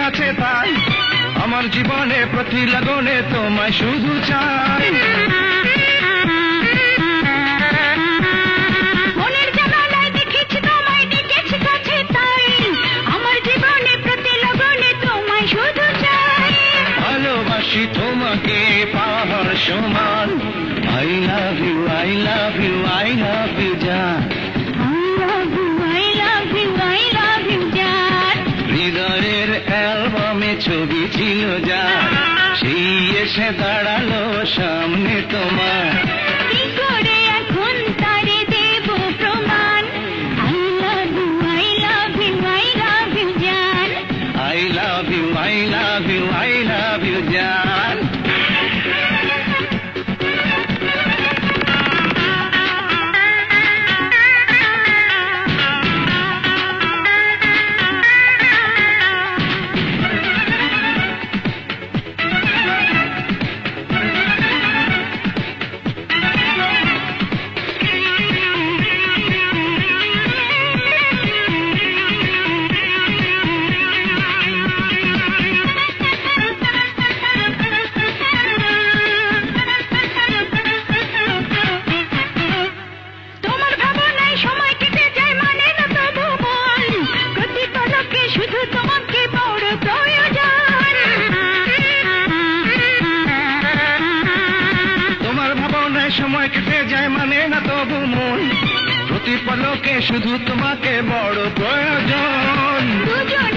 আছে তাই আমার জীবনে প্রতি লগনে তোমায় শুধু চাই। মনের জানালায় দেখেছি তোমায়, ডেকেছি কাছে তাই আমার জীবনে প্রতি লগনে তোমায় শুধু চাই। ভালোবাসি তোমাকে পাওয়ার সমান। I love you, I love you, I love you জান। হৃদয়ের অ্যালবামে ছবি ছিল যার, সেই এসে দাঁড়ালো সামনে তোমার। কি করে এখন তারে দেব প্রমাণ? I love you, I love you, I love you জান। I love you, I love you, I love you জান। সময় কেটে যায় মানে না তবু মন, প্রতি পলকে শুধু তোমাকে বড় প্রয়োজন। দুজন